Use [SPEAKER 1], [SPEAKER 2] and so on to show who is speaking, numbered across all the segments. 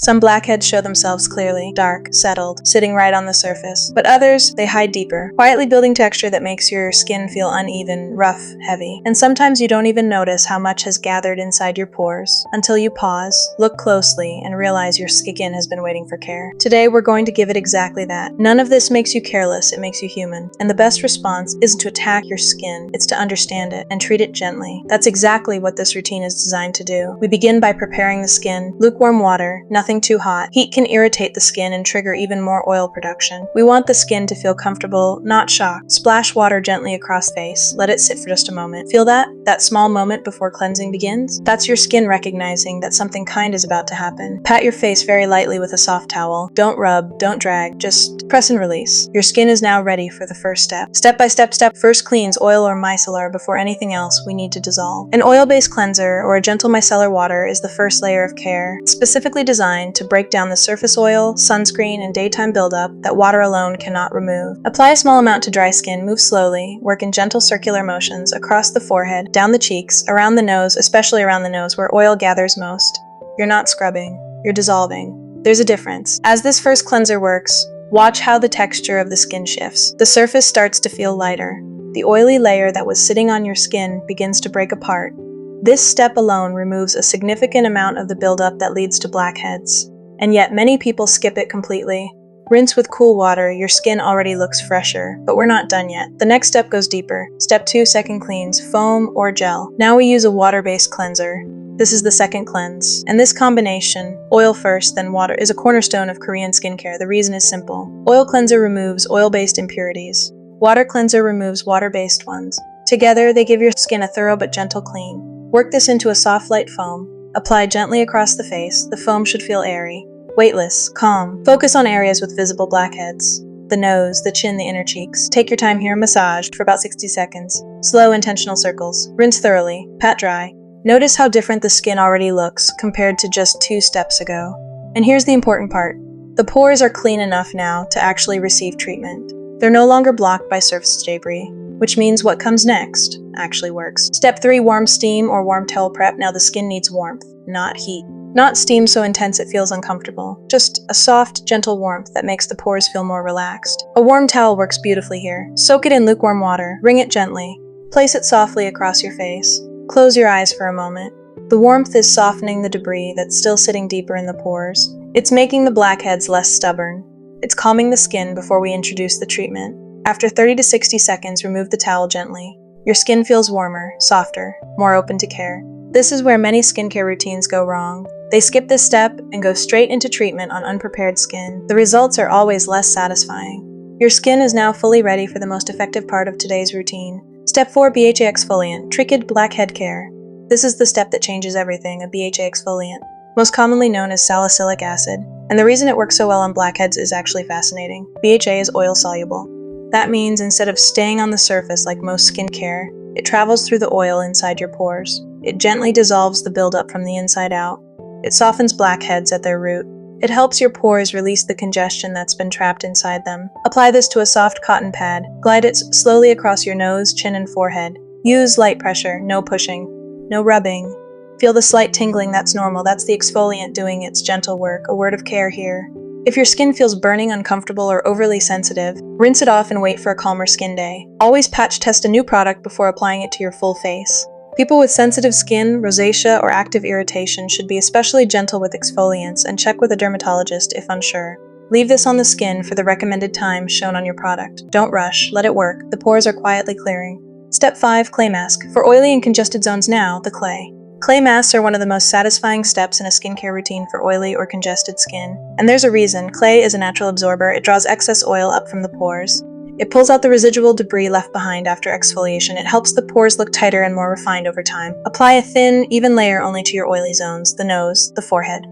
[SPEAKER 1] Some blackheads show themselves clearly, dark, settled, sitting right on the surface. But others, they hide deeper, quietly building texture that makes your skin feel uneven, rough, heavy. And sometimes you don't even notice how much has gathered inside your pores until you pause, look closely, and realize your skin has been waiting for care. Today, we're going to give it exactly that. None of this makes you careless, it makes you human. And the best response isn't to attack your skin, it's to understand it and treat it gently. That's exactly what this routine is designed to do. We begin by preparing the skin. Lukewarm water, nothing too hot. Heat can irritate the skin and trigger even more oil production. We want the skin to feel comfortable, not shocked. Splash water gently across face. Let it sit for just a moment. Feel that? That small moment before cleansing begins? That's your skin recognizing that something kind is about to happen. Pat your face very lightly with a soft towel. Don't rub, don't drag, just press and release. Your skin is now ready for the first step. Step by step, first cleans oil or micellar before anything else we need to dissolve. An oil-based cleanser or a gentle micellar water is the first layer of care, specifically designed to break down the surface oil, sunscreen, and daytime buildup that water alone cannot remove. Apply a small amount to dry skin, move slowly, work in gentle circular motions across the forehead, down the cheeks, around the nose, especially around the nose where oil gathers most. You're not scrubbing, you're dissolving. There's a difference. As this first cleanser works, watch how the texture of the skin shifts. The surface starts to feel lighter. The oily layer that was sitting on your skin begins to break apart. This step alone removes a significant amount of the buildup that leads to blackheads. And yet many people skip it completely. Rinse with cool water, your skin already looks fresher, but we're not done yet. The next step goes deeper. Step 2, second cleans, foam or gel. Now we use a water-based cleanser. This is the second cleanse. And this combination, oil first, then water, is a cornerstone of Korean skincare. The reason is simple. Oil cleanser removes oil-based impurities. Water cleanser removes water-based ones. Together, they give your skin a thorough but gentle clean. Work this into a soft, light foam. Apply gently across the face. The foam should feel airy, weightless, calm. Focus on areas with visible blackheads. The nose, the chin, the inner cheeks. Take your time here, massage for about 60 seconds. Slow, intentional circles. Rinse thoroughly. Pat dry. Notice how different the skin already looks compared to just 2 steps ago. And here's the important part. The pores are clean enough now to actually receive treatment. They're no longer blocked by surface debris, which means what comes next actually works. Step 3, warm steam or warm towel prep. Now the skin needs warmth, not heat. Not steam so intense it feels uncomfortable. Just a soft, gentle warmth that makes the pores feel more relaxed. A warm towel works beautifully here. Soak it in lukewarm water. Wring it gently. Place it softly across your face. Close your eyes for a moment. The warmth is softening the debris that's still sitting deeper in the pores. It's making the blackheads less stubborn. It's calming the skin before we introduce the treatment. After 30 to 60 seconds, remove the towel gently. Your skin feels warmer, softer, more open to care. This is where many skincare routines go wrong. They skip this step and go straight into treatment on unprepared skin. The results are always less satisfying. Your skin is now fully ready for the most effective part of today's routine. Step 4, BHA exfoliant, Tricked Blackhead Care. This is the step that changes everything, a BHA exfoliant, most commonly known as salicylic acid. And the reason it works so well on blackheads is actually fascinating. BHA is oil soluble. That means instead of staying on the surface like most skincare, it travels through the oil inside your pores. It gently dissolves the buildup from the inside out. It softens blackheads at their root. It helps your pores release the congestion that's been trapped inside them. Apply this to a soft cotton pad. Glide it slowly across your nose, chin, and forehead. Use light pressure, no pushing, no rubbing. Feel the slight tingling, that's normal. That's the exfoliant doing its gentle work, a word of care here. If your skin feels burning, uncomfortable, or overly sensitive, rinse it off and wait for a calmer skin day. Always patch test a new product before applying it to your full face. People with sensitive skin, rosacea, or active irritation should be especially gentle with exfoliants and check with a dermatologist if unsure. Leave this on the skin for the recommended time shown on your product. Don't rush, let it work. The pores are quietly clearing. Step 5, clay mask. For oily and congested zones now, the clay. Clay masks are one of the most satisfying steps in a skincare routine for oily or congested skin. And there's a reason. Clay is a natural absorber. It draws excess oil up from the pores. It pulls out the residual debris left behind after exfoliation. It helps the pores look tighter and more refined over time. Apply a thin, even layer only to your oily zones, the nose, the forehead,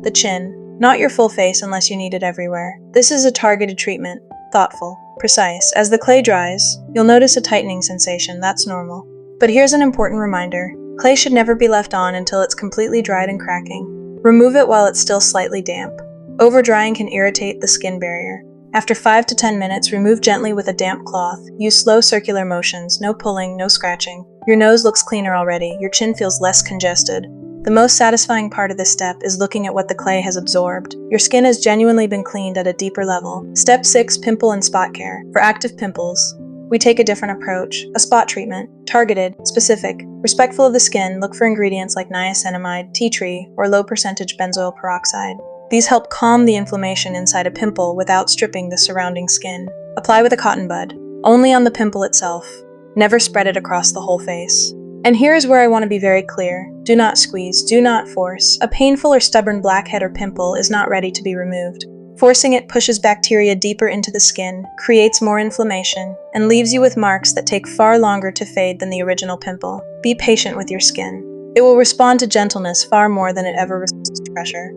[SPEAKER 1] the chin. Not your full face unless you need it everywhere. This is a targeted treatment, thoughtful, precise. As the clay dries, you'll notice a tightening sensation. That's normal. But here's an important reminder. Clay should never be left on until it's completely dried and cracking. Remove it while it's still slightly damp. Over-drying can irritate the skin barrier. After 5 to 10 minutes, remove gently with a damp cloth. Use slow circular motions, no pulling, no scratching. Your nose looks cleaner already. Your chin feels less congested. The most satisfying part of this step is looking at what the clay has absorbed. Your skin has genuinely been cleaned at a deeper level. Step 6. Pimple and spot care. For active pimples, we take a different approach, a spot treatment, targeted, specific, respectful of the skin. Look for ingredients like niacinamide, tea tree, or low-percentage benzoyl peroxide. These help calm the inflammation inside a pimple without stripping the surrounding skin. Apply with a cotton bud, only on the pimple itself. Never spread it across the whole face. And here is where I want to be very clear. Do not squeeze, do not force. A painful or stubborn blackhead or pimple is not ready to be removed. Forcing it pushes bacteria deeper into the skin, creates more inflammation, and leaves you with marks that take far longer to fade than the original pimple. Be patient with your skin. It will respond to gentleness far more than it ever resists pressure.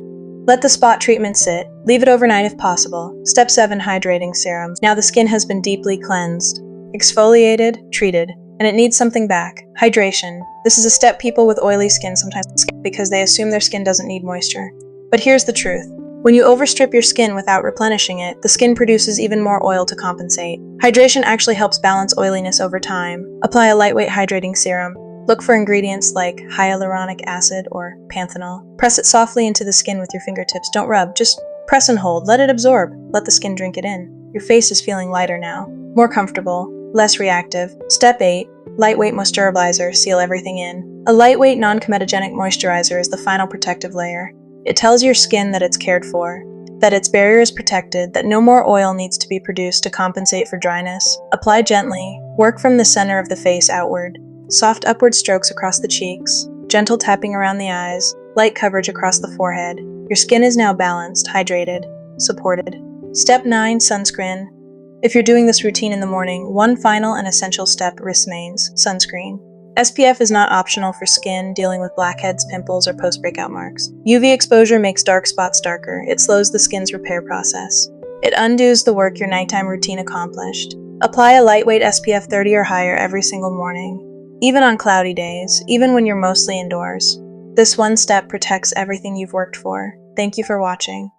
[SPEAKER 1] Let the spot treatment sit. Leave it overnight if possible. Step 7. Hydrating serums. Now the skin has been deeply cleansed, exfoliated, treated, and it needs something back. Hydration. This is a step people with oily skin sometimes skip because they assume their skin doesn't need moisture. But here's the truth. When you overstrip your skin without replenishing it, the skin produces even more oil to compensate. Hydration actually helps balance oiliness over time. Apply a lightweight hydrating serum. Look for ingredients like hyaluronic acid or panthenol. Press it softly into the skin with your fingertips. Don't rub, just press and hold. Let it absorb. Let the skin drink it in. Your face is feeling lighter now, more comfortable, less reactive. Step 8. Lightweight moisturizer. Seal everything in. A lightweight, non-comedogenic moisturizer is the final protective layer. It tells your skin that it's cared for, that its barrier is protected, that no more oil needs to be produced to compensate for dryness. Apply gently. Work from the center of the face outward. Soft upward strokes across the cheeks, gentle tapping around the eyes, light coverage across the forehead. Your skin is now balanced, hydrated, supported. Step 9. Sunscreen. If you're doing this routine in the morning, one final and essential step remains: sunscreen. SPF is not optional for skin dealing with blackheads, pimples, or post-breakout marks. UV exposure makes dark spots darker. It slows the skin's repair process. It undoes the work your nighttime routine accomplished. Apply a lightweight SPF 30 or higher every single morning, even on cloudy days, even when you're mostly indoors. This one step protects everything you've worked for. Thank you for watching.